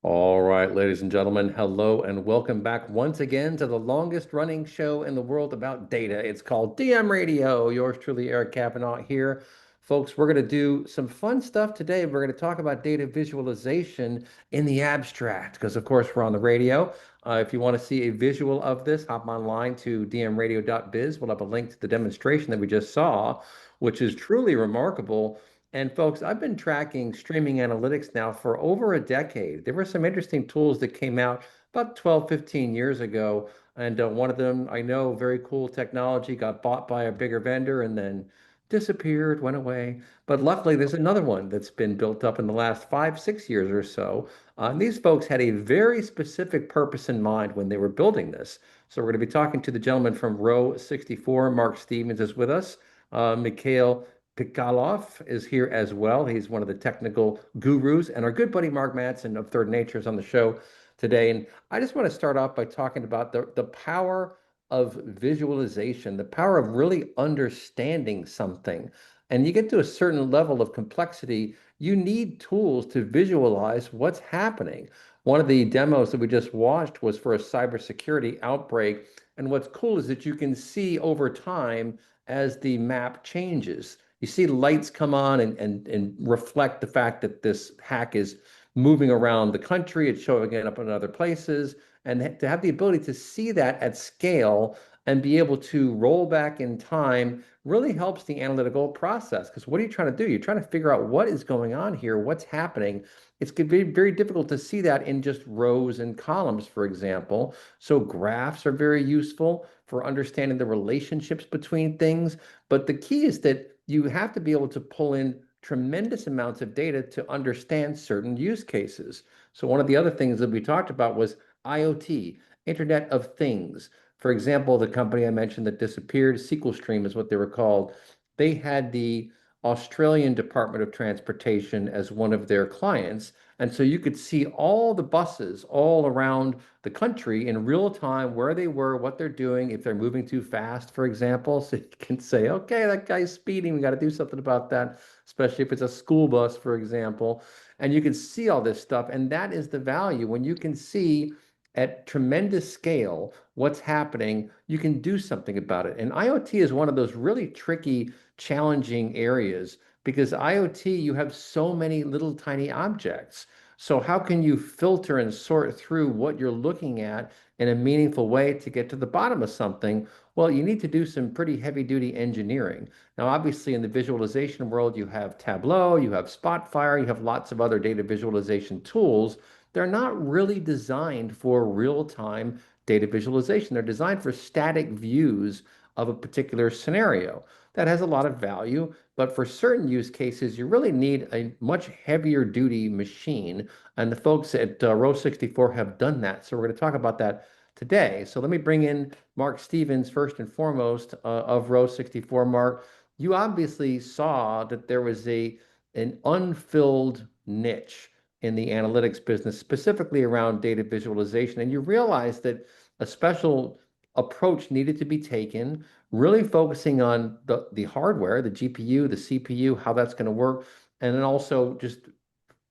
All right, ladies and gentlemen, hello and welcome back once again to the longest running show in the world about data. It's called DM Radio. Yours truly, Eric Kavanaugh here. Folks, we're going to do some fun stuff today. We're going to talk about data visualization in the abstract because, of course, we're on the radio. If you want to see a visual of this, hop online to dmradio.biz. We'll have a link to the demonstration that we just saw, which is truly remarkable. And folks, I've been tracking streaming analytics now for over a decade. There were some interesting tools that came out about 12, 15 years ago. And one of them, I know, very cool technology, got bought by a bigger vendor and then disappeared, went away. But luckily, there's another one that's been built up in the last 5, 6 years or so. And these folks had a very specific purpose in mind when they were building this. So we're going to be talking to the gentleman from Row 64. Marc Stevens is with us. Mikhail Pikalov is here as well. He's one of the technical gurus, and our good buddy Mark Madsen of Third Nature is on the show today. And I just want to start off by talking about the power of visualization, the power of really understanding something. And you get to a certain level of complexity, you need tools to visualize what's happening. One of the demos that we just watched was for a cybersecurity outbreak. And what's cool is that you can see over time as the map changes. You see lights come on and reflect the fact that this hack is moving around the country. It's showing it up in other places. And to have the ability to see that at scale and be able to roll back in time really helps the analytical process. Because what are you trying to do? You're trying to figure out what is going on here, what's happening. It's going to be very difficult to see that in just rows and columns, for example. So graphs are very useful for understanding the relationships between things. But the key is that you have to be able to pull in tremendous amounts of data to understand certain use cases. So one of the other things that we talked about was IoT, Internet of Things. For example, the company I mentioned that disappeared, SQL Stream is what they were called. They had the Australian Department of Transportation as one of their clients. And so you could see all the buses all around the country in real time, where they were, what they're doing, if they're moving too fast, for example. So you can say, okay, that guy's speeding. We got to do something about that, especially if it's a school bus, for example. And you can see all this stuff. And that is the value. When you can see at tremendous scale what's happening, you can do something about it. And IoT is one of those really tricky, challenging areas because IoT, you have so many little tiny objects. So how can you filter and sort through what you're looking at in a meaningful way to get to the bottom of something? Well, you need to do some pretty heavy duty engineering. Now, obviously, in the visualization world, you have Tableau, you have Spotfire, you have lots of other data visualization tools. They're not really designed for real-time data visualization. They're designed for static views of a particular scenario. That has a lot of value, but for certain use cases, you really need a much heavier duty machine. And the folks at Row 64 have done that. So we're going to talk about that today. So let me bring in Marc Stevens first and foremost of Row 64. Marc, you obviously saw that there was an unfilled niche in the analytics business, specifically around data visualization. And you realized that a special approach needed to be taken, really focusing on the hardware, the GPU, the CPU, how that's going to work, and then also just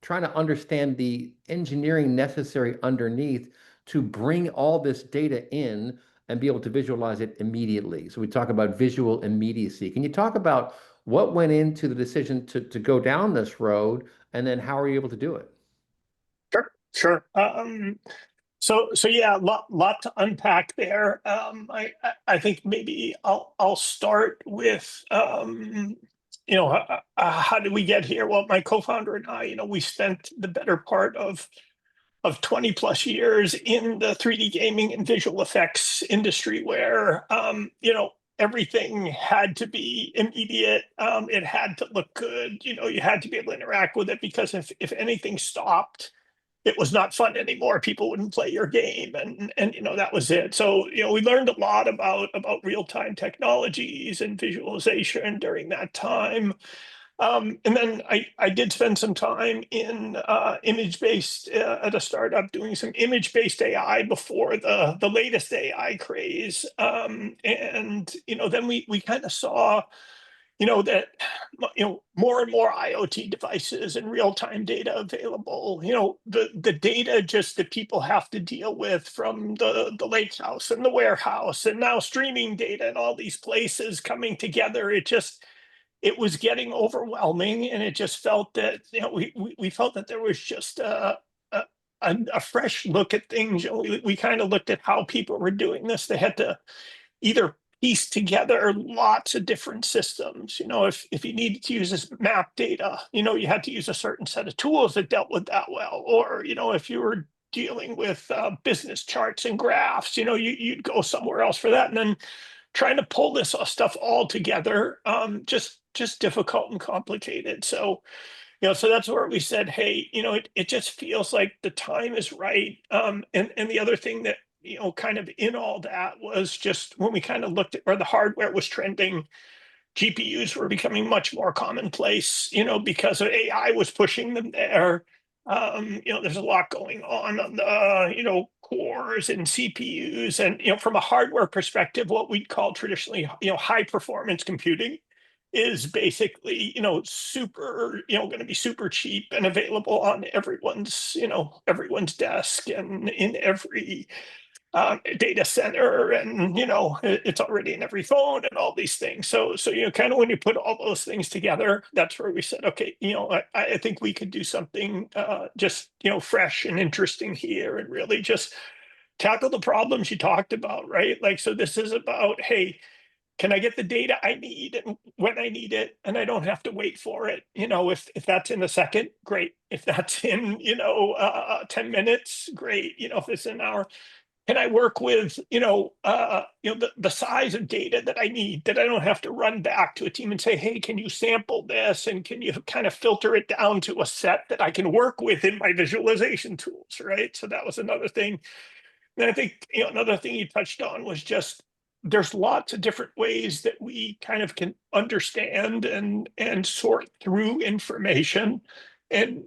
trying to understand the engineering necessary underneath to bring all this data in and be able to visualize it immediately. So we talk about visual immediacy. Can you talk about what went into the decision to go down this road, and then how are you able to do it? Sure. So yeah, lot to unpack there. I think maybe I'll start with how did we get here? Well, my co-founder and I, we spent the better part of 20 plus years in the 3D gaming and visual effects industry, where everything had to be immediate. It had to look good. You had to be able to interact with it, because if anything stopped, it was not fun anymore. People wouldn't play your game, and that was it. So we learned a lot about real-time technologies and visualization during that time. And then I did spend some time in image-based at a startup doing some image-based AI before the latest AI craze. And then we kind of saw that more and more IoT devices and real-time data available, the data just that people have to deal with from the lake house and the warehouse and now streaming data and all these places coming together, it was getting overwhelming, and it just felt that we felt that there was just a, a fresh look at things. We kind of looked at how people were doing this. They had to either piece together lots of different systems. If you needed to use this map data, you had to use a certain set of tools that dealt with that well. Or, if you were dealing with business charts and graphs, you'd go somewhere else for that. And then trying to pull this stuff all together, just difficult and complicated. So that's where we said, hey, it just feels like the time is right. And the other thing that, kind of in all that was just when we kind of looked at where the hardware was trending, GPUs were becoming much more commonplace, because of AI was pushing them there. There's a lot going on the, cores and CPUs. And, from a hardware perspective, what we'd call traditionally, high performance computing is basically, super, going to be super cheap and available on everyone's desk and in every data center, and it's already in every phone and all these things. So kind of when you put all those things together, that's where we said, okay, I think we could do something just fresh and interesting here, and really just tackle the problems you talked about, right? Like, so this is about, hey, can I get the data I need and when I need it, and I don't have to wait for it? If that's in a second, great. If that's in 10 minutes, great. If it's an hour, can I work with the size of data that I need, that I don't have to run back to a team and say, hey, can you sample this, and can you kind of filter it down to a set that I can work with in my visualization tools, right? So that was another thing. And I think another thing you touched on was just there's lots of different ways that we kind of can understand and sort through information, and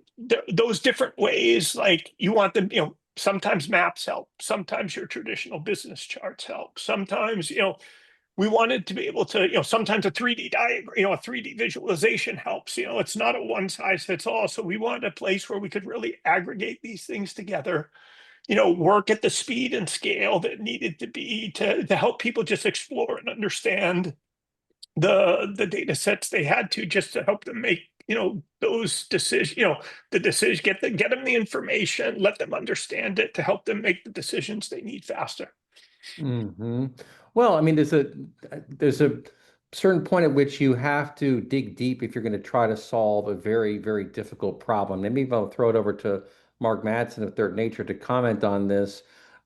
those different ways, like you want them, sometimes maps help, sometimes your traditional business charts help, sometimes we wanted to be able to, sometimes a 3D diagram, a 3D visualization helps. It's not a one size fits all. So we wanted a place where we could really aggregate these things together, work at the speed and scale that needed to be to help people just explore and understand the data sets they had to, just to help them make those decisions, the decision, get them the information, let them understand it, to help them make the decisions they need faster. Hmm. Well, I mean, there's a certain point at which you have to dig deep if you're going to try to solve a very, very difficult problem. Maybe I'll throw it over to Mark Madsen of Third Nature to comment on this.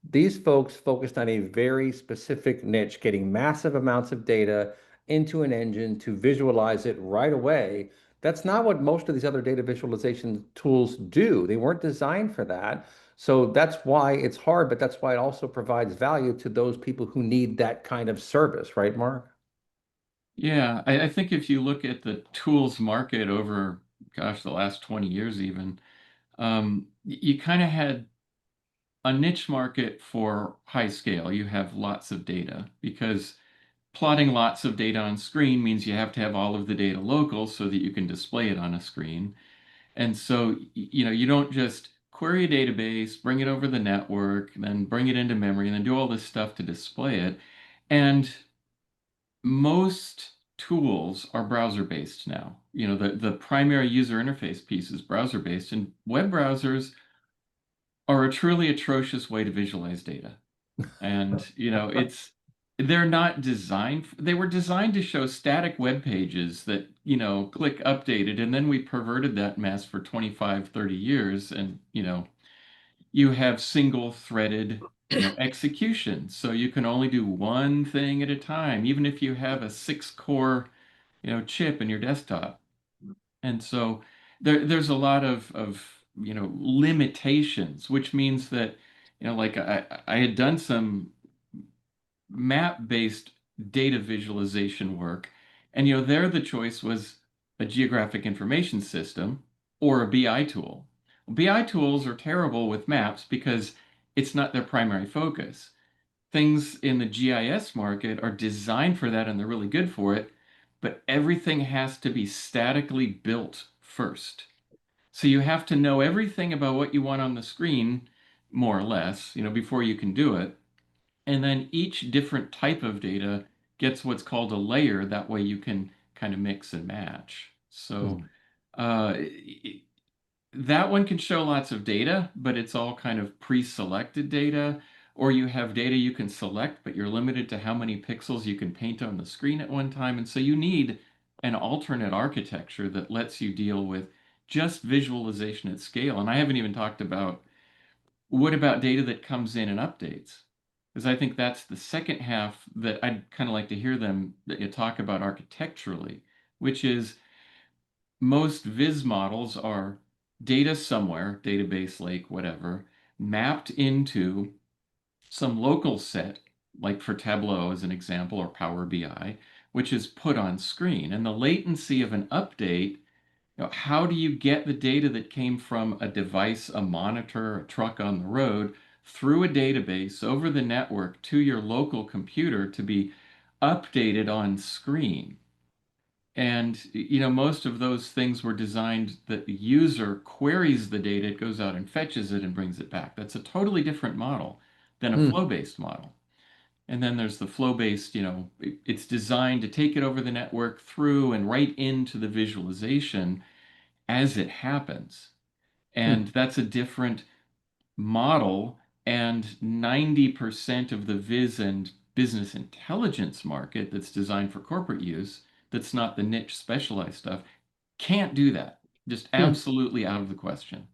These folks focused on a very specific niche, getting massive amounts of data into an engine to visualize it right away. That's not what most of these other data visualization tools do. They weren't designed for that. So that's why it's hard, but that's why it also provides value to those people who need that kind of service, right, Mark? Yeah, I think if you look at the tools market over, gosh, the last 20 years even, you kind of had a niche market for high scale. You have lots of data because plotting lots of data on screen means you have to have all of the data local so that you can display it on a screen. And so, you don't just query a database, bring it over the network, then bring it into memory, and then do all this stuff to display it. And most tools are browser-based now. The primary user interface piece is browser-based, and web browsers are a truly atrocious way to visualize data. And, they're not designed, they were designed to show static web pages that, click updated, and then we perverted that mess for 25, 30 years. And, you have single threaded, execution. So you can only do one thing at a time, even if you have a 6 core, chip in your desktop. And so there's a lot of limitations, which means that, like I had done some map-based data visualization work, and there the choice was a geographic information system or a BI tool. BI tools are terrible with maps because it's not their primary focus. Things in the GIS market are designed for that and they're really good for it, but everything has to be statically built first. So you have to know everything about what you want on the screen, more or less, before you can do it. And then each different type of data gets what's called a layer. That way you can kind of mix and match. So Hmm. uh, that one can show lots of data, but it's all kind of pre-selected data. Or you have data you can select, but you're limited to how many pixels you can paint on the screen at one time. And so you need an alternate architecture that lets you deal with just visualization at scale. And I haven't even talked about what about data that comes in and updates? Because I think that's the second half that I'd kind of like to hear them talk about architecturally, which is most viz models are data somewhere, database lake, whatever, mapped into some local set, like for Tableau as an example, or Power BI, which is put on screen. And the latency of an update, how do you get the data that came from a device, a monitor, a truck on the road, through a database over the network to your local computer to be updated on screen? And most of those things were designed that the user queries the data, it goes out and fetches it and brings it back. That's a totally different model than a Hmm. flow-based model. And then there's the flow-based, it's designed to take it over the network through and right into the visualization as it happens. Hmm. And that's a different model. And 90% of the viz and business intelligence market that's designed for corporate use, that's not the niche specialized stuff, can't do that. Just Hmm. absolutely out of the question.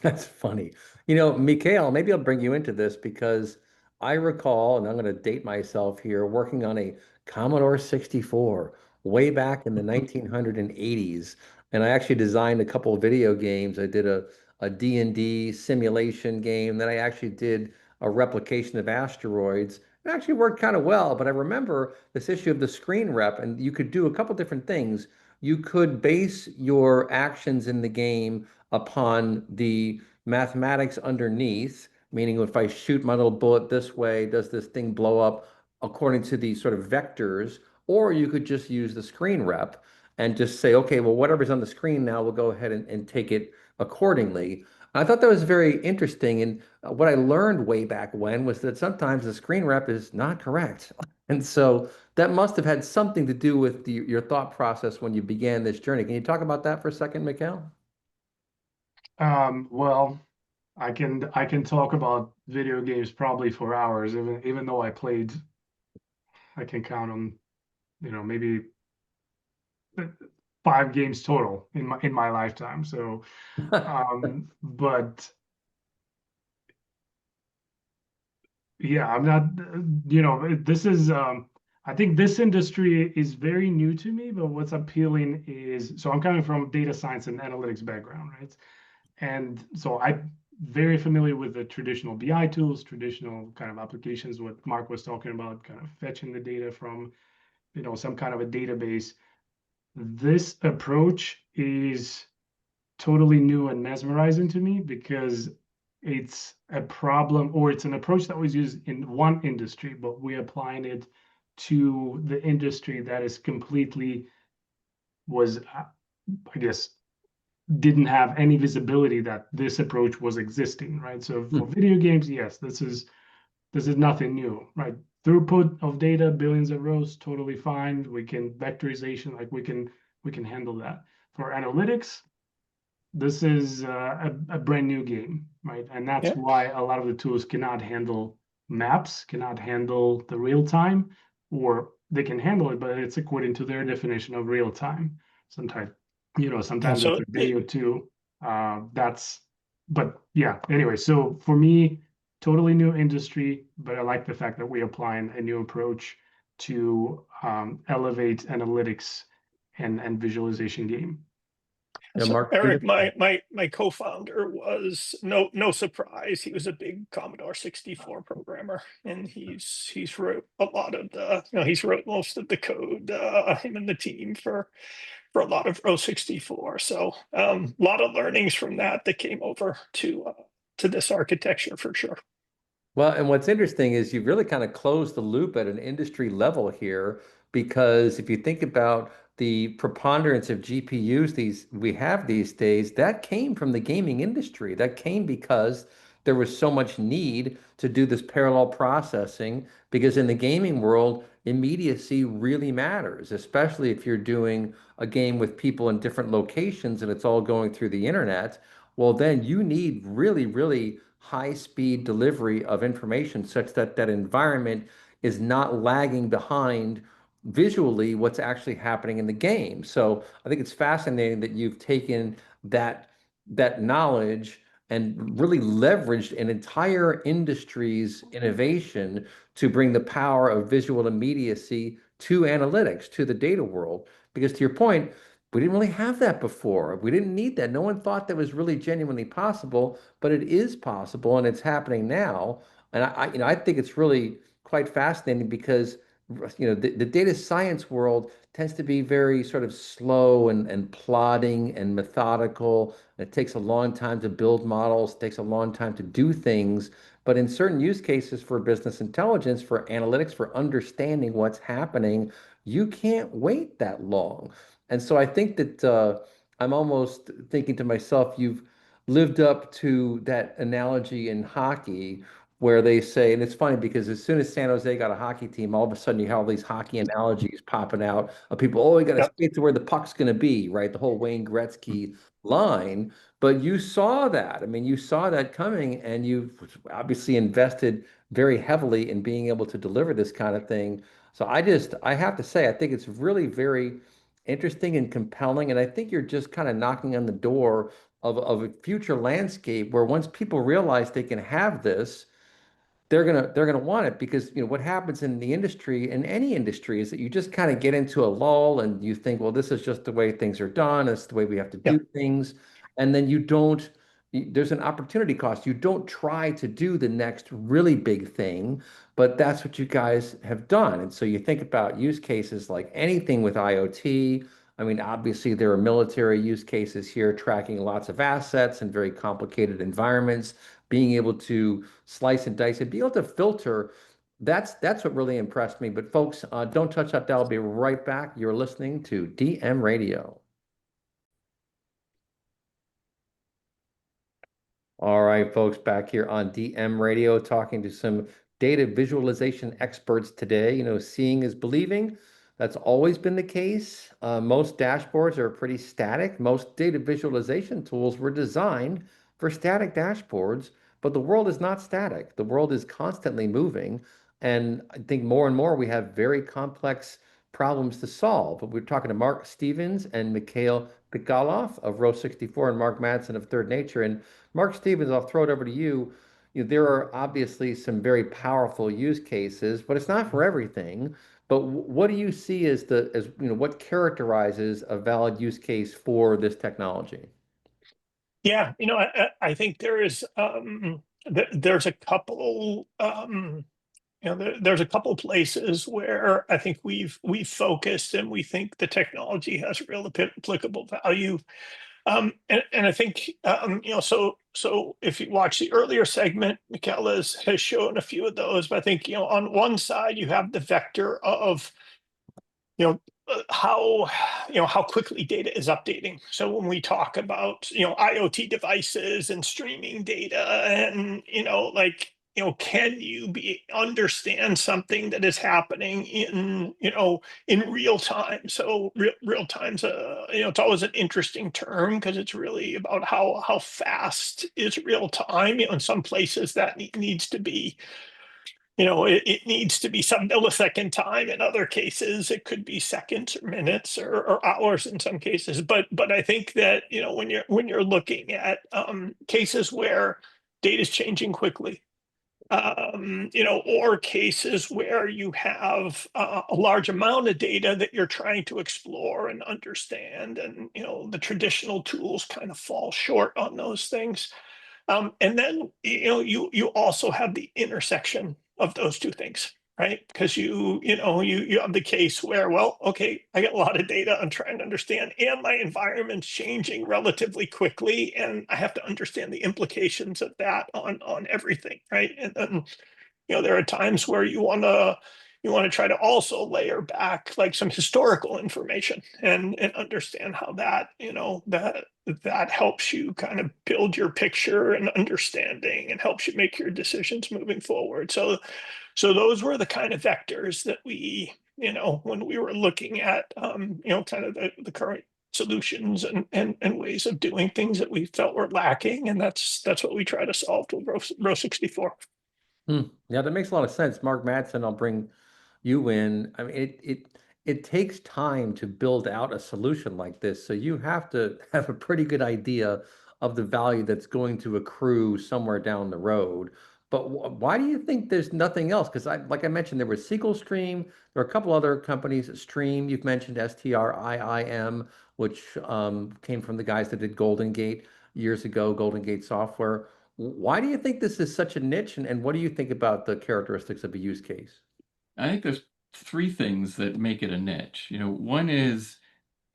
That's funny. Mikhail, maybe I'll bring you into this because I recall, and I'm going to date myself here, working on a Commodore 64 way back in the 1980s. And I actually designed a couple of video games. I did a D&D simulation game. Then I actually did a replication of asteroids. It actually worked kind of well, but I remember this issue of the screen rep, and you could do a couple different things. You could base your actions in the game upon the mathematics underneath, meaning if I shoot my little bullet this way, does this thing blow up according to the sort of vectors? Or you could just use the screen rep and just say, okay, well, whatever's on the screen now, we'll go ahead and take it accordingly. I thought that was very interesting. And what I learned way back when was that sometimes the screen rep is not correct. And so that must have had something to do with your thought process when you began this journey. Can you talk about that for a second, Mikhail? Well, I can talk about video games probably for hours, even though I can count on, maybe 5 games total in my lifetime. So, but yeah, I'm not, this is, I think this industry is very new to me, but what's appealing is, so I'm coming from data science and analytics background, right? And so I'm very familiar with the traditional BI tools, traditional kind of applications, what Marc was talking about, kind of fetching the data from, some kind of a database. This approach is totally new and mesmerizing to me because it's a problem, or it's an approach that was used in one industry, but we're applying it to the industry that is completely was, I guess, didn't have any visibility that this approach was existing, right? So for video games, yes, this is nothing new, right? Throughput of data, billions of rows, totally fine. We can vectorization, like we can handle that. For analytics, this is a brand new game, right? And that's Yeah. why a lot of the tools cannot handle maps, cannot handle the real time, or they can handle it, but it's according to their definition of real time. Sometimes, Yeah. sometimes it's So a day or two. That's, but yeah, anyway, so for me, totally new industry, but I like the fact that we're applying a new approach to elevate analytics and visualization game. Yeah, So Mark, Eric, my co-founder was no surprise. He was a big Commodore 64 programmer, and he's wrote a lot of the he's wrote most of the code, him and the team for a lot of Row 64. So a lot of learnings from that came over to this architecture for sure. Well, and what's interesting is you've really kind of closed the loop at an industry level here because if you think about the preponderance of GPUs we have these days, that came from the gaming industry. That came because there was so much need to do this parallel processing, because in the gaming world, immediacy really matters, especially if you're doing a game with people in different locations and it's all going through the internet. Well, then you need really, really high speed delivery of information such that that environment is not lagging behind visually what's actually happening in the game. So I think it's fascinating that you've taken that knowledge and really leveraged an entire industry's innovation to bring the power of visual immediacy to analytics, to the data world. Because to your point, we didn't really have that before. We didn't need that. No one thought that was really genuinely possible, but it is possible and it's happening now. And I think it's really quite fascinating because the data science world tends to be very sort of slow and plodding and methodical. It takes a long time to build models, it takes a long time to do things. But in certain use cases for business intelligence, for analytics, for understanding what's happening, you can't wait that long. And so I think that I'm almost thinking to myself, you've lived up to that analogy in hockey where they say, and it's funny because as soon as San Jose got a hockey team, all of a sudden you have all these hockey analogies popping out of people, oh, we got to Yep. skate to where the puck's going to be, right? The whole Wayne Gretzky line. But you saw that. I mean, you saw that coming, and you've obviously invested very heavily in being able to deliver this kind of thing. So I have to say, I think it's really very interesting and compelling. And I think you're just kind of knocking on the door of a future landscape where once people realize they can have this, they're gonna want it, because what happens in the industry, in any industry, is that you just kind of get into a lull and you think, well, this is just the way things are done, it's the way we have to do Yep. things, and then you don't there's an opportunity cost. You don't try to do the next really big thing, but that's what you guys have done. And so you think about use cases like anything with IoT. I mean, obviously there are military use cases here, tracking lots of assets in very complicated environments, being able to slice and dice and be able to filter. That's what really impressed me. But folks, don't touch that dial. I'll be right back. You're listening to DM Radio. All right, folks, back here on DM Radio, talking to some data visualization experts today. Seeing is believing. That's always been the case. Most dashboards are pretty static. Most data visualization tools were designed for static dashboards, but the world is not static. The world is constantly moving. And I think more and more we have very complex problems to solve. But we're talking to Marc Stevens and Mikhail Pikalov of Row 64 and Mark Madsen of Third Nature. And Marc Stevens, I'll throw it over to you. There are obviously some very powerful use cases, but it's not for everything. But what do you see as what characterizes a valid use case for this technology? Yeah, I think there's a couple there's a couple places where I think we've focused and we think the technology has real applicable value. And I think so if you watch the earlier segment, Mikhail has shown a few of those, but I think on one side you have the vector of you know how quickly data is updating. So when we talk about IoT devices and streaming data, and can you be understand something that is happening in real time? So real time's it's always an interesting term because it's really about how fast is real time. In some places that needs to be it needs to be some millisecond time. In other cases, it could be seconds or minutes or hours in some cases. But I think that when you're looking at cases where data is changing quickly, or cases where you have a large amount of data that you're trying to explore and understand, and the traditional tools kind of fall short on those things. And then you also have the intersection of those two things, right? Because you have the case where, well, okay, I get a lot of data I'm trying to understand, and my environment's changing relatively quickly, and I have to understand the implications of that on everything, right? And then there are times where you want to you want to try to also layer back like some historical information and understand how that, that helps you kind of build your picture and understanding and helps you make your decisions moving forward. So those were the kind of vectors that we, when we were looking at, kind of the current solutions and ways of doing things that we felt were lacking. And that's what we try to solve with Row 64. Yeah, that makes a lot of sense. Mark Madsen, I'll bring you in. I mean, it takes time to build out a solution like this. So you have to have a pretty good idea of the value that's going to accrue somewhere down the road. But why do you think there's nothing else? Because like I mentioned, there was SQL Stream. There are a couple other companies, Stream. You've mentioned STRIIM, which came from the guys that did Golden Gate years ago, Golden Gate Software. Why do you think this is such a niche, and what do you think about the characteristics of a use case? I think there's three things that make it a niche. One is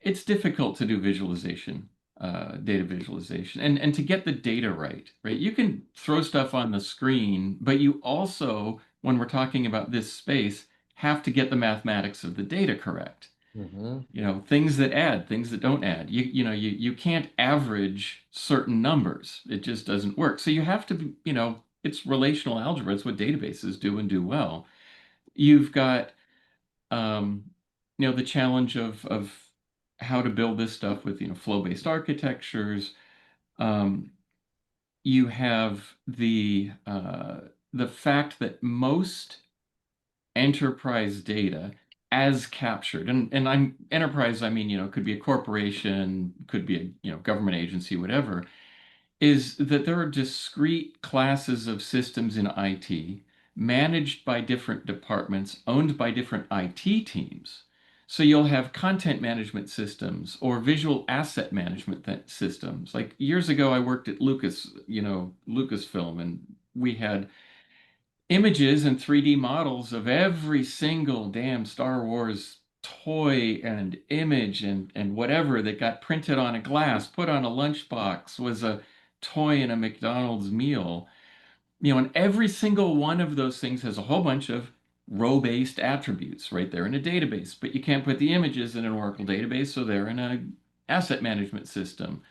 it's difficult to do visualization, data visualization, and to get the data right, right? You can throw stuff on the screen, but you also, when we're talking about this space, have to get the mathematics of the data correct. Hmm. Things that add, things that don't add. You can't average certain numbers. It just doesn't work. So you have to, it's relational algebra. It's what databases do and do well. You've got the challenge of how to build this stuff with, flow-based architectures. You have the fact that most enterprise data as captured, and I'm enterprise, I mean, could be a corporation, could be a, government agency, whatever, is that there are discrete classes of systems in IT managed by different departments, owned by different IT teams. So you'll have content management systems or visual asset management systems. Like years ago, I worked at Lucasfilm, and we had images and 3D models of every single damn Star Wars toy and image and whatever that got printed on a glass, put on a lunchbox, was a toy in a McDonald's meal. And every single one of those things has a whole bunch of row-based attributes right there in a database, but you can't put the images in an Oracle database, so they're in an asset management system.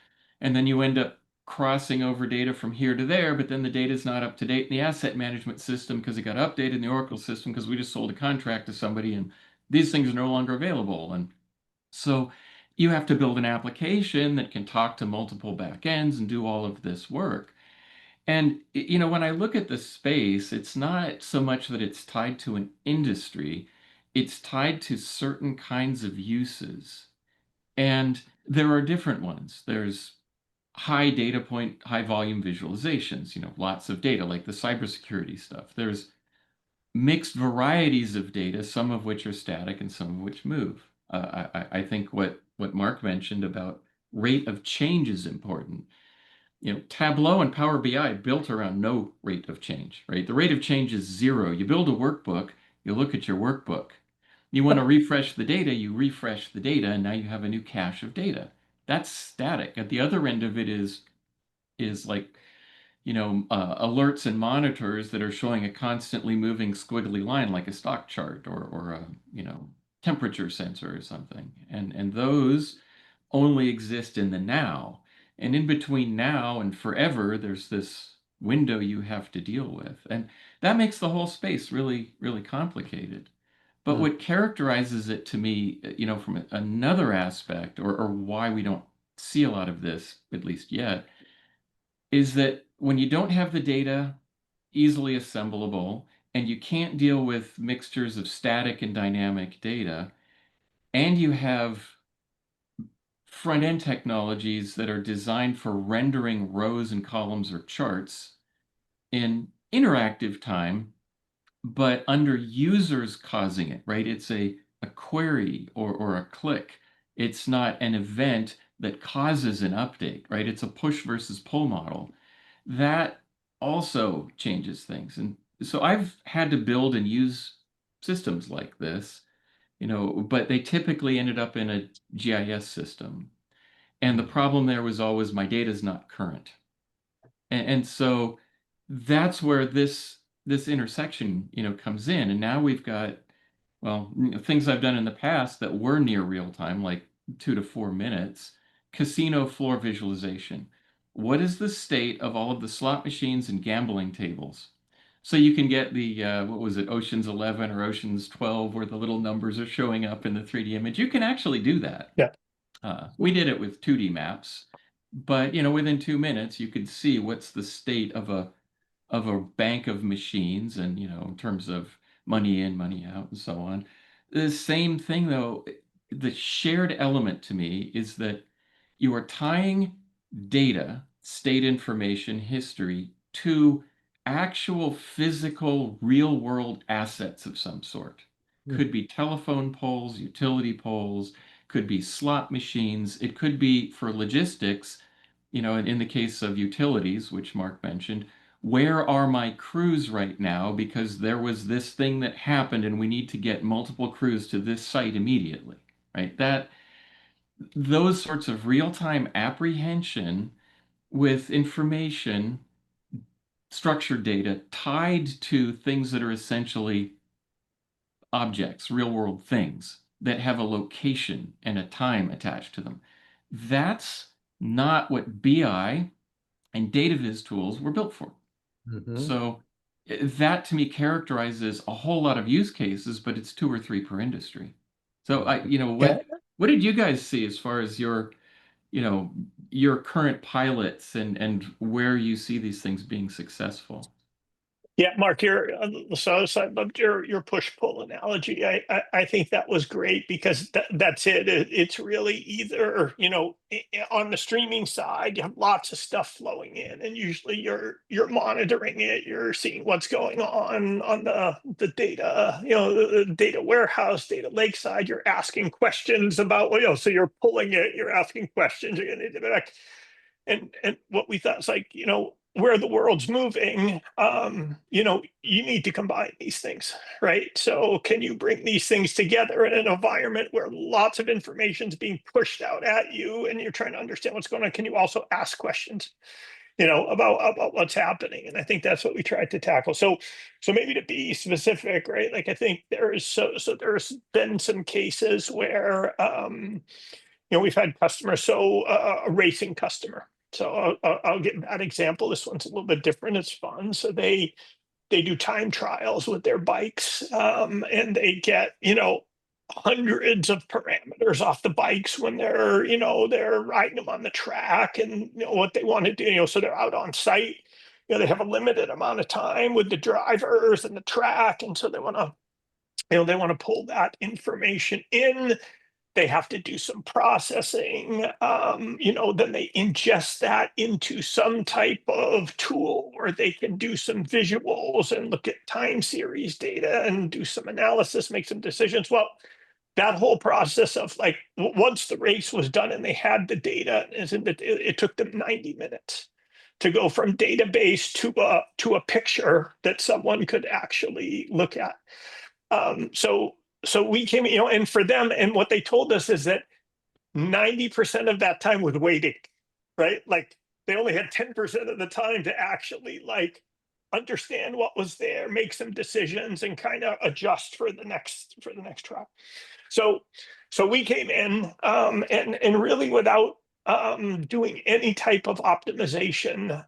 And then you end up crossing over data from here to there, but then the data is not up to date in the asset management system because it got updated in the Oracle system because we just sold a contract to somebody and these things are no longer available. And so you have to build an application that can talk to multiple backends and do all of this work. And when I look at the space, it's not so much that it's tied to an industry, it's tied to certain kinds of uses. And there are different ones. There's high data point, high volume visualizations, lots of data, like the cybersecurity stuff. There's mixed varieties of data, some of which are static and some of which move. I think what Marc mentioned about rate of change is important. Tableau and Power BI built around no rate of change, right? The rate of change is zero. You build a workbook, you look at your workbook. You want to refresh the data, you refresh the data, and now you have a new cache of data. That's static. At the other end of it is like, alerts and monitors that are showing a constantly moving squiggly line like a stock chart or a, temperature sensor or something. And those only exist in the now. And in between now and forever, there's this window you have to deal with. And that makes the whole space really, really complicated. But what characterizes it to me, from another aspect, or why we don't see a lot of this, at least yet, is that when you don't have the data easily assemblable and you can't deal with mixtures of static and dynamic data, and you have front end technologies that are designed for rendering rows and columns or charts in interactive time, but under users causing it, right? It's a query or a click. It's not an event that causes an update, right? It's a push versus pull model. That also changes things. And so I've had to build and use systems like this, but they typically ended up in a GIS system. And the problem there was always my data is not current. And so that's where this intersection, comes in. And now we've got, well, things I've done in the past that were near real time, like 2 to 4 minutes, casino floor visualization. What is the state of all of the slot machines and gambling tables? So you can get the, what was it, Ocean's 11 or Ocean's 12, where the little numbers are showing up in the 3D image. You can actually do that. Yeah. We did it with 2D maps, but within 2 minutes, you could see what's the state of a bank of machines, and in terms of money in, money out, and so on. The same thing, though, the shared element to me is that you are tying data, state information, history to actual physical real world assets of some sort. Could be telephone poles, utility poles, could be slot machines. It could be for logistics, in the case of utilities, which Marc mentioned, where are my crews right now? Because there was this thing that happened and we need to get multiple crews to this site immediately, right? Those sorts of real-time apprehension with information, structured data tied to things that are essentially objects, real-world things that have a location and a time attached to them. That's not what BI and data viz tools were built for. So that to me characterizes a whole lot of use cases, but it's 2 or 3 per industry. So what did you guys see as far as your current pilots and where you see these things being successful? Yeah, Marc, so I loved your push-pull analogy. I think that was great because that's it. It's really either, on the streaming side, you have lots of stuff flowing in, and usually you're monitoring it, you're seeing what's going on the data, the data warehouse, data lake side. You're asking questions about, so you're pulling it, you're asking questions, you're going to back. And what we thought is like, where the world's moving, you need to combine these things, right? So can you bring these things together in an environment where lots of information is being pushed out at you and you're trying to understand what's going on? Can you also ask questions, about what's happening? And I think that's what we tried to tackle. So maybe to be specific, right? Like I think there's been some cases where we've had customers, so a racing customer. So I'll give that example. This one's a little bit different. It's fun. So they do time trials with their bikes, and they get hundreds of parameters off the bikes when they're riding them on the track, and what they want to do. So they're out on site. They have a limited amount of time with the drivers and the track, and so they want to pull that information in. They have to do some processing, then they ingest that into some type of tool where they can do some visuals and look at time series data and do some analysis, make some decisions. Well, that whole process of like, once the race was done and they had the data, it took them 90 minutes to go from database to a picture that someone could actually look at. So we came, and for them, and what they told us is that 90% of that time was waiting, right? Like they only had 10% of the time to actually like understand what was there, make some decisions, and kind of adjust for the next trial. So we came in, and really without doing any type of optimization.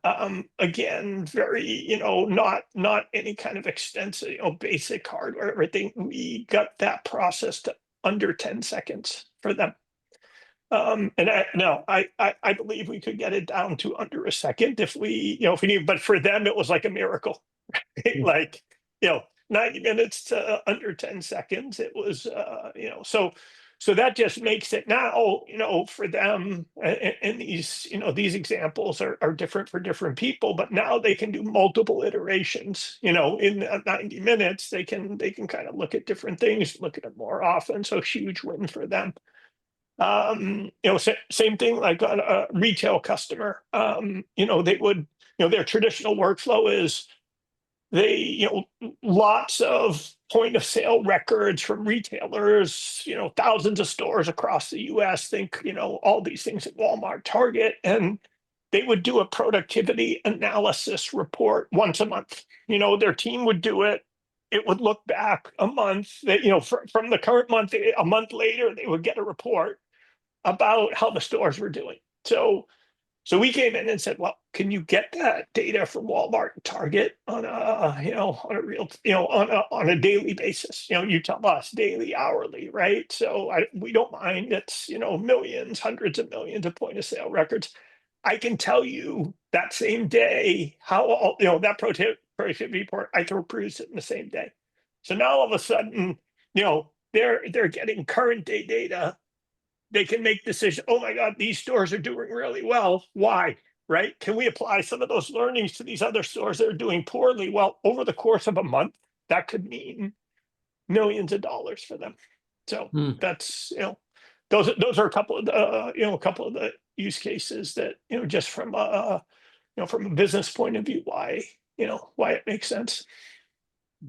Again, very, not any kind of extensive, basic hardware, everything. We got that process to under 10 seconds for them. And I believe we could get it down to under a second if we need, but for them, it was like a miracle, right? Like, 90 minutes to under 10 seconds. It was, so that just makes it now, for them, and these examples are different for different people, but now they can do multiple iterations, in 90 minutes, they can kind of look at different things, look at it more often. So huge win for them. Same thing like on a retail customer, they would, their traditional workflow is they, lots of point of sale records from retailers, thousands of stores across the US, think, all these things at Walmart, Target, and they would do a productivity analysis report once a month. Their team would do it. it would look back a month that, from the current month, a month later, they would get a report about how the stores were doing. So we came in and said, well, can you get that data from Walmart and Target on on a real, on a daily basis? You tell us daily, hourly, right? So we don't mind. It's, millions, hundreds of millions of point of sale records. I can tell you that same day how all, that productivity report, I throw produce it in the same day. So now all of a sudden, they're getting current day data. They can make decisions. Oh my God, these stores are doing really well. Why? Right? Can we apply some of those learnings to these other stores that are doing poorly? Well, over the course of a month, that could mean millions of dollars for them. So that's, those are a couple of the, a couple of the use cases that, just from from a business point of view, why it makes sense.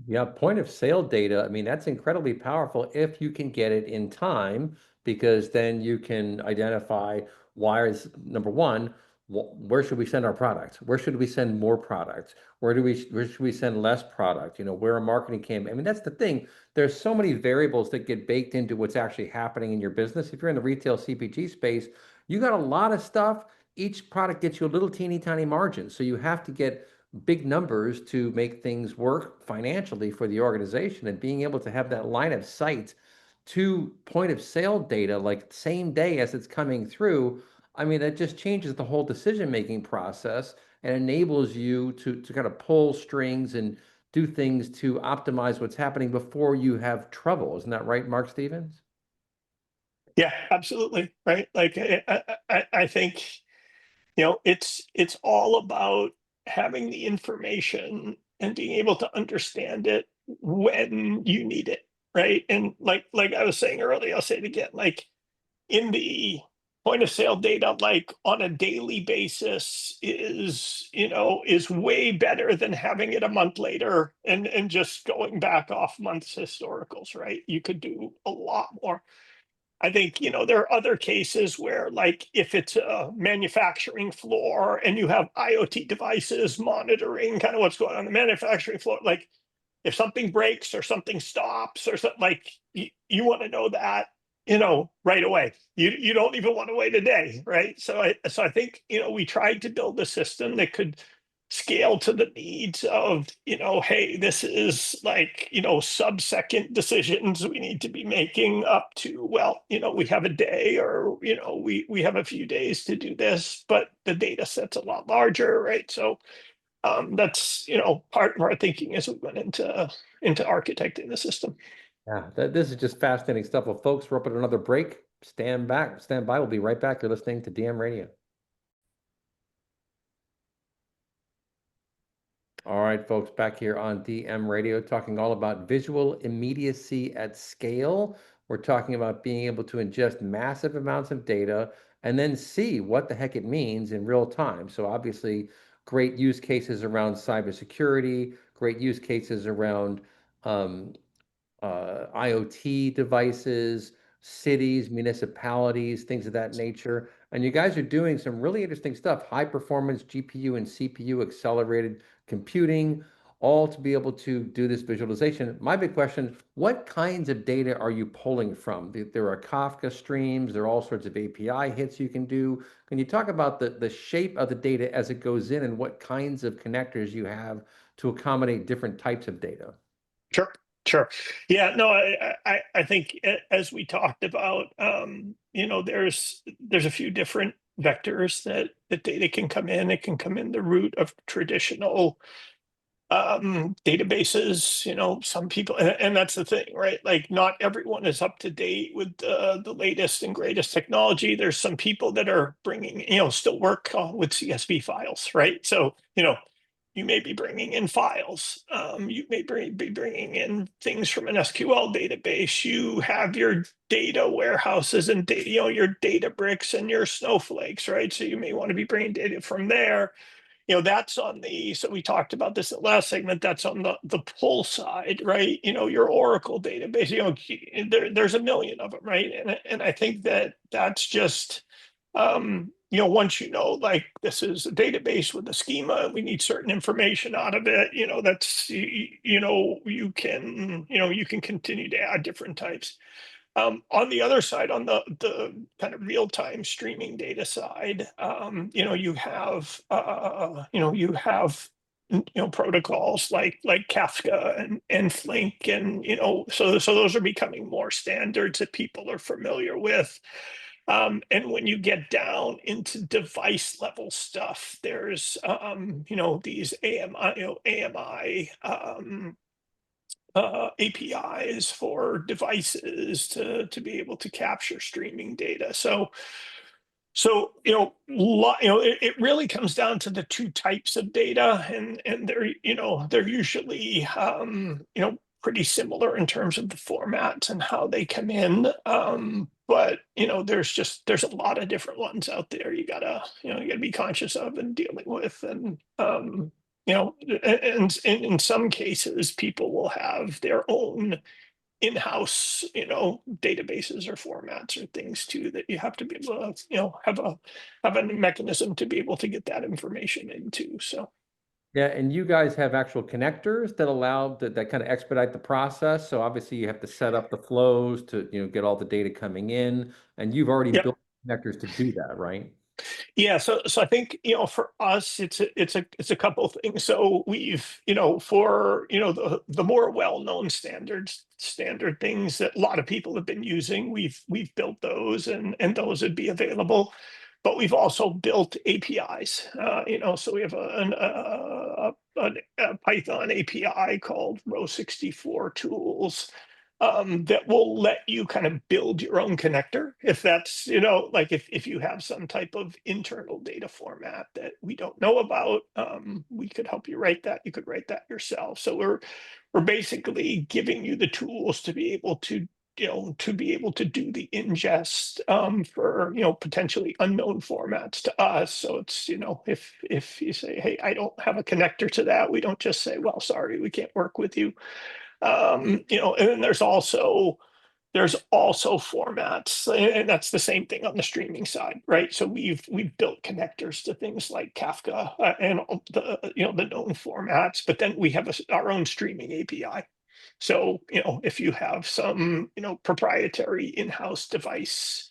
Yeah, point of sale data. I mean, that's incredibly powerful if you can get it in time, because then you can identify why is number one, where should we send our product? Where should we send more product? Where should we send less product? Where a marketing campaign. I mean, that's the thing. There's so many variables that get baked into what's actually happening in your business. If you're in the retail CPG space, you got a lot of stuff. Each product gets you a little teeny tiny margin. So you have to get big numbers to make things work financially for the organization, and being able to have that line of sight to point of sale data like same day as it's coming through. I mean, that just changes the whole decision-making process and enables you to kind of pull strings and do things to optimize what's happening before you have trouble. Isn't that right, Marc Stevens? Yeah, absolutely. Right. Like I think, it's all about having the information and being able to understand it when you need it, right? And like I was saying earlier, I'll say it again, like in the point of sale data, like on a daily basis is way better than having it a month later and just going back off months historicals, right? You could do a lot more. I think, there are other cases where, like, if it's a manufacturing floor and you have IoT devices monitoring kind of what's going on the manufacturing floor, like if something breaks or something stops or something, like you want to know that, right away. You don't even want to wait a day, right? So I think, we tried to build a system that could scale to the needs of, hey, this is like, sub-second decisions we need to be making up to, well, we have a day or, we have a few days to do this, but the data set's a lot larger, right? So that's, part of our thinking as we went into architecting the system. Yeah, this is just fascinating stuff. Well, folks, we're up at another break. Stand by. We'll be right back. You're listening to DM Radio. All right, folks, back here on DM Radio, talking all about visual immediacy at scale. We're talking about being able to ingest massive amounts of data and then see what the heck it means in real time. So obviously, great use cases around cybersecurity, great use cases around um, IoT devices, cities, municipalities, things of that nature. And you guys are doing some really interesting stuff, high performance GPU and CPU accelerated computing, all to be able to do this visualization. My big question, what kinds of data are you pulling from? There are Kafka streams, there are all sorts of API hits you can do. Can you talk about the shape of the data as it goes in and what kinds of connectors you have to accommodate different types of data? Sure. Sure. Yeah, no, I think as we talked about, there's a few different vectors that data can come in. It can come in the root of traditional databases. Some people, and that's the thing, right? Like not everyone is up to date with the latest and greatest technology. There's some people that are bringing, still work with CSV files, right? So you may be bringing in files. You may be bringing in things from an SQL database. You have your data warehouses and your Databricks and your snowflakes, right? So you may want to be bringing data from there. That's on the, so we talked about this in the last segment, that's on the pull side, right? Your Oracle database, there's a million of them, right? And I think that's just, once you know, like this is a database with a schema, and we need certain information out of it, that's, you can continue to add different types. On the other side, on the kind of real-time streaming data side, you have protocols like Kafka and Flink, and so those are becoming more standards that people are familiar with. And when you get down into device level stuff, there's these AMI APIs for devices to be able to capture streaming data. So it really comes down to the two types of data, and they're usually pretty similar in terms of the formats and how they come in. But there's a lot of different ones out there. You gotta be conscious of and dealing with, and and in some cases, people will have their own in-house, databases or formats or things too, that you have to be able to, have a mechanism to be able to get that information into. So Yeah, and you guys have actual connectors that allow that kind of expedite the process. So obviously you have to set up the flows to, get all the data coming in, and you've already yep. built connectors to do that, right? Yeah, so I think, for us, it's a couple of things. So we've, for the more well-known standard things that a lot of people have been using, we've built those, and those would be available. But we've also built APIs. So we have a Python API called Row64 Tools, that will let you kind of build your own connector, if that's, like if you have some type of internal data format that we don't know about, we could help you write that. You could write that yourself. So we're basically giving you the tools to be able to do the ingest, for potentially unknown formats to us. So it's, if you say, hey, I don't have a connector to that, we don't just say, well, sorry, we can't work with you. And then there's also formats, and that's the same thing on the streaming side, right? So we've built connectors to things like Kafka, and the known formats, but then we have our own streaming API. So if you have some proprietary in-house device,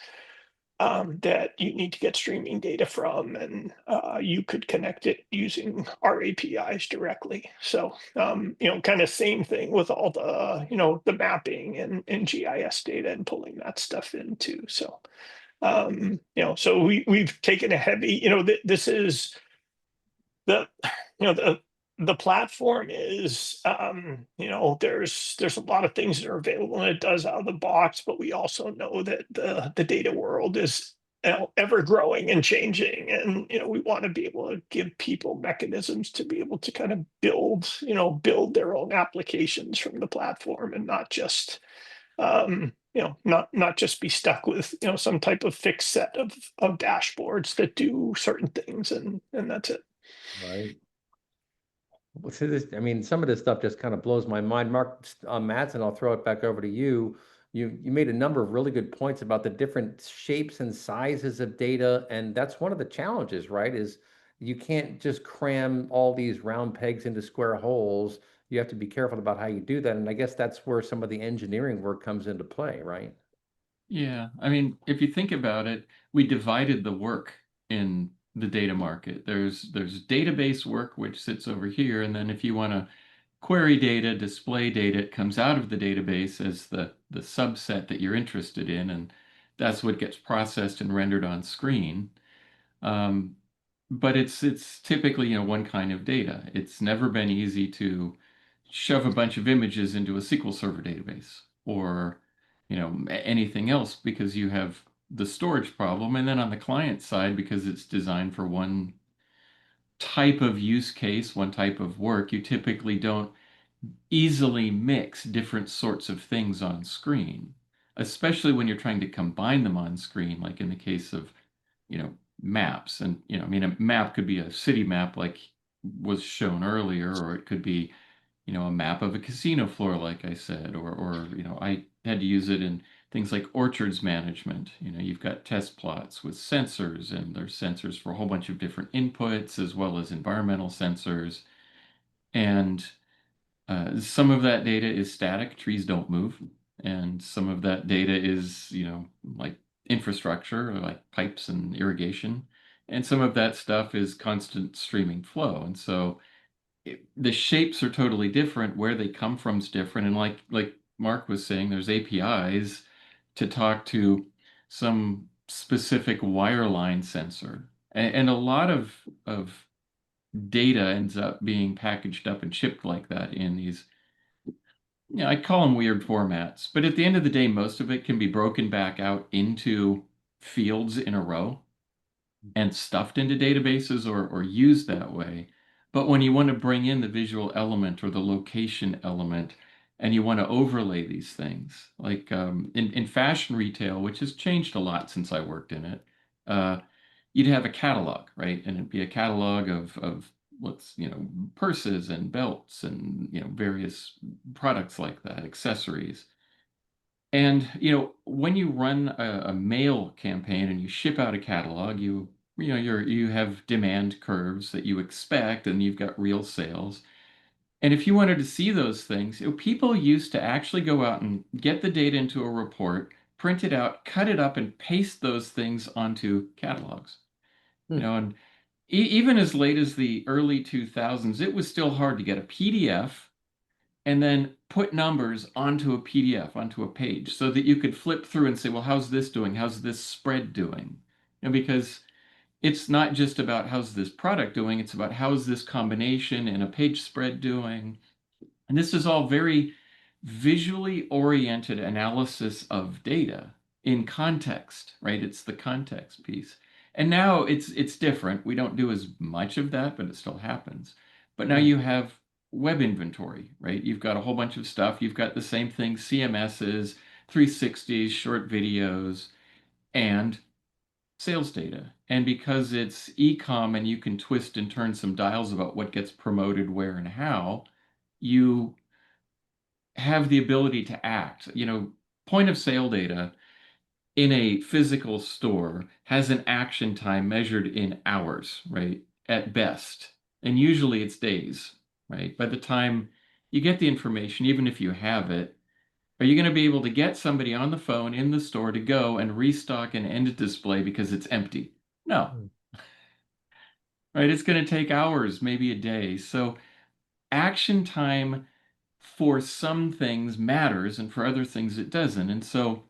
that you need to get streaming data from, and you could connect it using our APIs directly. So kind of same thing with all the mapping and GIS data and pulling that stuff into. So so we've taken a heavy, this is the the platform is, there's a lot of things that are available, and it does out of the box, but we also know that the data world is ever growing and changing, and we want to be able to give people mechanisms to be able to kind of build their own applications from the platform, and not just not just be stuck with some type of fixed set of dashboards that do certain things, and that's it. Right. Well, so I mean, some of this stuff just kind of blows my mind. Mark, Matson, I'll throw it back over to you. You made a number of really good points about the different shapes and sizes of data, and that's one of the challenges, right? Is you can't just cram all these round pegs into square holes. You have to be careful about how you do that, and I guess that's where some of the engineering work comes into play, right? Yeah, I mean, if you think about it, we divided the work in the data market. There's database work, which sits over here, and then if you want to query data, display data, it comes out of the database as the subset that you're interested in, and that's what gets processed and rendered on screen. Um, but it's typically, one kind of data. It's never been easy to shove a bunch of images into a SQL Server database, or anything else, because you have the storage problem. And then on the client side, because it's designed for one type of use case, one type of work, you typically don't easily mix different sorts of things on screen, especially when you're trying to combine them on screen, like in the case of, maps. And, I mean, a map could be a city map like was shown earlier, or it could be, a map of a casino floor, like I said, or I had to use it in things like orchards management. You've got test plots with sensors, and there's sensors for a whole bunch of different inputs as well as environmental sensors. And some of that data is static, trees don't move. And some of that data is, like infrastructure, like pipes and irrigation. And some of that stuff is constant streaming flow. And so the shapes are totally different. Where they come from is different. And like Marc was saying, there's APIs to talk to some specific wireline sensor. And a lot of data ends up being packaged up and shipped like that in these, I call them weird formats. But at the end of the day, most of it can be broken back out into fields in a row and stuffed into databases or used that way. But when you want to bring in the visual element or the location element, and you want to overlay these things, like in fashion retail, which has changed a lot since I worked in it, you'd have a catalog, right? And it'd be a catalog of what's, purses and belts and, various products like that, accessories. And when you run a mail campaign and you ship out a catalog, you have demand curves that you expect, and you've got real sales. And if you wanted to see those things, people used to actually go out and get the data into a report, print it out, cut it up, and paste those things onto catalogs. And even as late as the early 2000s, it was still hard to get a PDF and then put numbers onto a PDF, onto a page, so that you could flip through and say, well, how's this doing? How's this spread doing? Because it's not just about how's this product doing, it's about how's this combination in a page spread doing. And this is all very visually oriented analysis of data in context, right? It's the context piece. And now it's different. We don't do as much of that, but it still happens. But now you have web inventory, right? You've got a whole bunch of stuff. You've got the same thing, CMSs, 360s, short videos, and sales data. And because it's e-com and you can twist and turn some dials about what gets promoted where and how, you have the ability to act. Point of sale data in a physical store has an action time measured in hours, right? At best. And usually it's days, right? By the time you get the information, even if you have it, are you going to be able to get somebody on the phone in the store to go and restock an end display because it's empty? No. Right? It's going to take hours, maybe a day. So action time for some things matters and for other things it doesn't. And so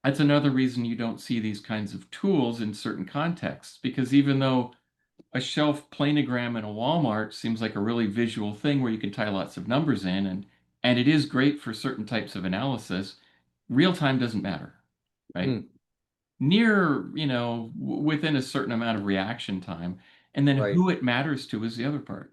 that's another reason you don't see these kinds of tools in certain contexts, because even though a shelf planogram in a Walmart seems like a really visual thing where you can tie lots of numbers in, and it is great for certain types of analysis, real time doesn't matter, right? Near, within a certain amount of reaction time, and then Right. who it matters to is the other part.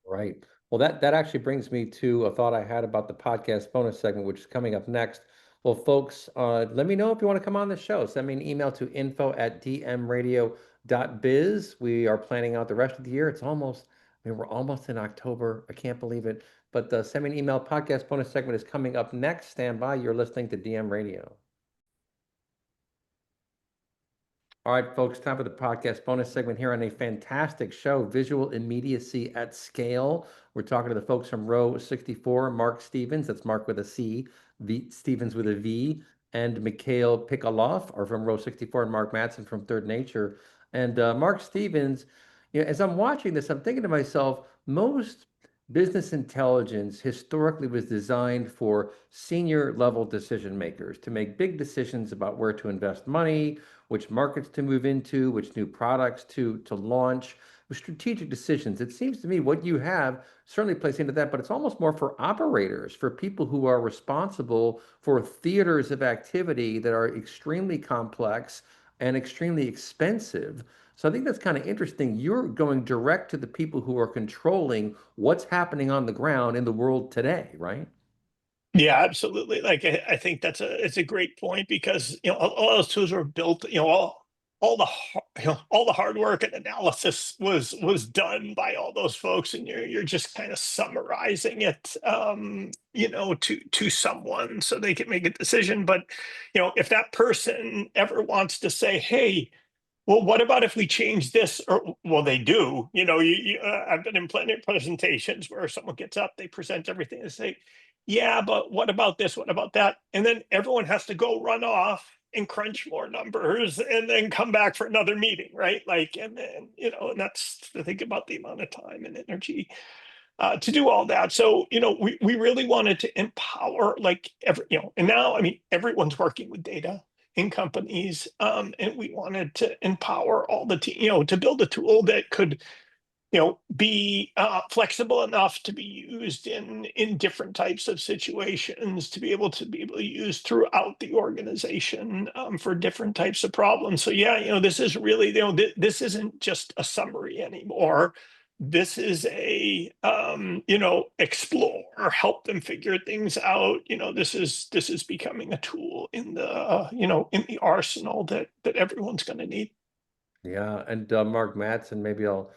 Right. Well, that actually brings me to a thought I had about the podcast bonus segment, which is coming up next. Well, folks, let me know if you want to come on the show. Send me an email to info@dmradio.biz. We are planning out the rest of the year. It's almost, we're almost in October. I can't believe it. But send me an email. Podcast bonus segment is coming up next. Stand by. You're listening to DM Radio. All right, folks, time for the podcast bonus segment here on a fantastic show, Visual Immediacy at Scale. We're talking to the folks from Row 64, Marc Stevens, that's Marc with a C, Stevens with a V, and Mikhail Pikalov are from Row 64, and Marc Madsen from Third Nature. And Marc Stevens, as I'm watching this, I'm thinking to myself, most business intelligence historically was designed for senior level decision makers to make big decisions about where to invest money, which markets to move into, which new products to launch, with strategic decisions. It seems to me what you have certainly plays into that, but it's almost more for operators, for people who are responsible for theaters of activity that are extremely complex and extremely expensive. So I think that's kind of interesting. You're going direct to the people who are controlling what's happening on the ground in the world today, right? Yeah, absolutely. Like I think it's a great point because all those tools are built, all the hard work and analysis was done by all those folks, and you're just kind of summarizing it, to someone so they can make a decision. But if that person ever wants to say, hey, well, what about if we change this? Or, well, they do. I've been in plenty of presentations where someone gets up, they present everything, and say, "Yeah, but what about this? What about that?" And then everyone has to go run off and crunch more numbers, and then come back for another meeting, right? Like, and then and that's to think about the amount of time and energy to do all that. So, we really wanted to empower, like, and now, I mean, everyone's working with data in companies, and we wanted to empower all the team, to build a tool that could, be flexible enough to be used in different types of situations, to be able to use throughout the organization, for different types of problems. So yeah, this is really, this isn't just a summary anymore. This is a, explore, help them figure things out. This is becoming a tool in the, in the arsenal that everyone's going to need. Yeah, and Mark Matson, maybe I'll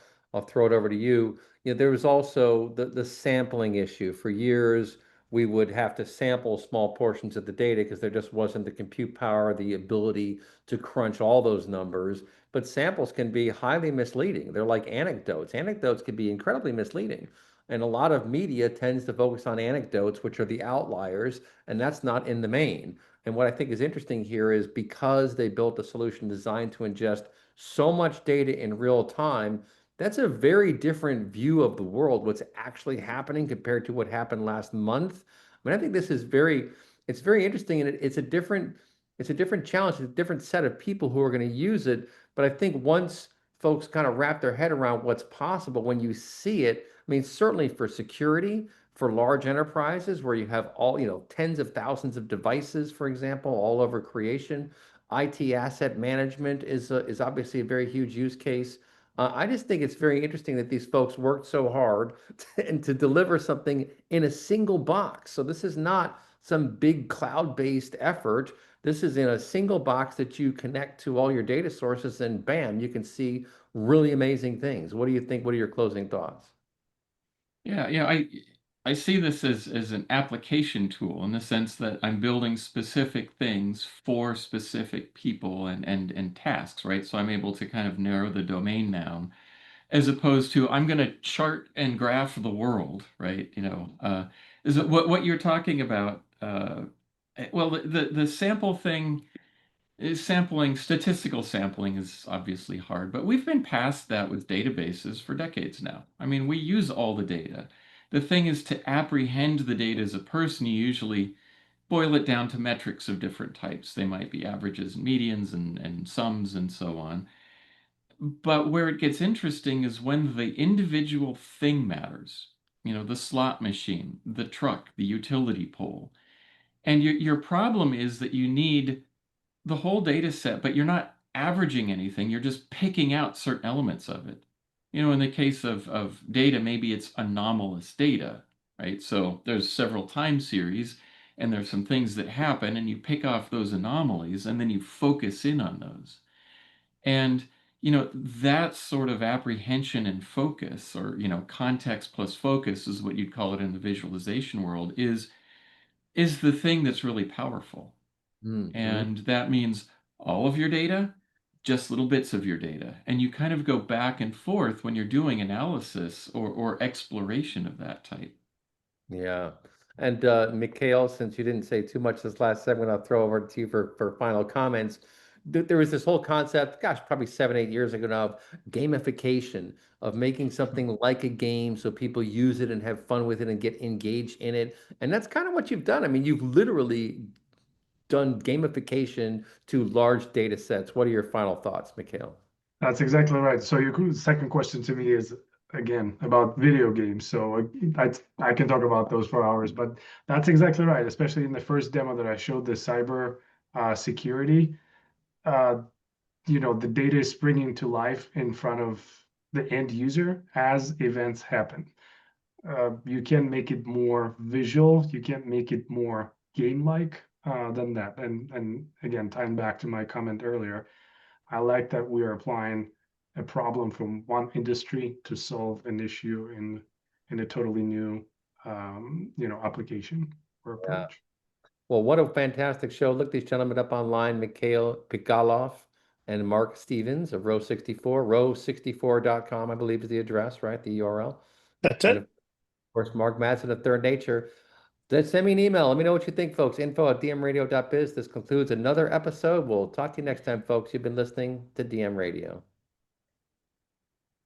throw it over to you. There was also the sampling issue. For years, we would have to sample small portions of the data because there just wasn't the compute power, the ability to crunch all those numbers. But samples can be highly misleading. They're like anecdotes. Anecdotes can be incredibly misleading. And a lot of media tends to focus on anecdotes, which are the outliers, and that's not in the main. And what I think is interesting here is because they built a solution designed to ingest so much data in real time, that's a very different view of the world, what's actually happening compared to what happened last month. I mean, I think it's very interesting, and it's a different challenge, it's a different set of people who are going to use it. But I think once folks kind of wrap their head around what's possible when you see it, I mean, certainly for security, for large enterprises where you have all, tens of thousands of devices, for example, all over creation, IT asset management is obviously a very huge use case. I just think it's very interesting that these folks worked so hard and to deliver something in a single box. So this is not some big cloud-based effort. This is in a single box that you connect to all your data sources, and bam, you can see really amazing things. What do you think? What are your closing thoughts? Yeah, I see this as an application tool in the sense that I'm building specific things for specific people and tasks, right? So I'm able to kind of narrow the domain down, as opposed to I'm going to chart and graph the world, right? Is it what you're talking about? Well, the sample thing is sampling. Statistical sampling is obviously hard, but we've been past that with databases for decades now. I mean, we use all the data. The thing is to apprehend the data as a person, you usually boil it down to metrics of different types. They might be averages and medians and sums and so on. But where it gets interesting is when the individual thing matters. The slot machine, the truck, the utility pole. And your problem is that you need the whole data set, but you're not averaging anything. You're just picking out certain elements of it. In the case of data, maybe it's anomalous data, right? So there's several time series and there's some things that happen and you pick off those anomalies and then you focus in on those. And, that sort of apprehension and focus, or, context plus focus is what you'd call it in the visualization world, is the thing that's really powerful. Mhm. And that means all of your data, just little bits of your data. And you kind of go back and forth when you're doing analysis or exploration of that type. Yeah. And Mikhail, since you didn't say too much this last segment, I'll throw over to you for final comments. There was this whole concept, gosh, probably 7, 8 years ago now, of gamification, of making something like a game so people use it and have fun with it and get engaged in it. And that's kind of what you've done. I mean, you've literally done gamification to large data sets. What are your final thoughts, Mikhail? That's exactly right. So your second question to me is again about video games. So I can talk about those for hours, but that's exactly right. Especially in the first demo that I showed, the cyber security. Uh, the data is springing to life in front of the end user as events happen. You can make it more visual. You can make it more game-like than that. And again, tying back to my comment earlier, I like that we are applying a problem from one industry to solve an issue in a totally new application or Yeah. approach. Well, what a fantastic show. Look these gentlemen up online, Mikhail Pikalov and Marc Stevens of Row64. Row64.com, I believe, is the address, right? The URL. That's And it. of course, Mark Madsen of Third Nature. Then send me an email. Let me know what you think, folks. info@dmradio.biz. This concludes another episode. We'll talk to you next time, folks. You've been listening to DM Radio.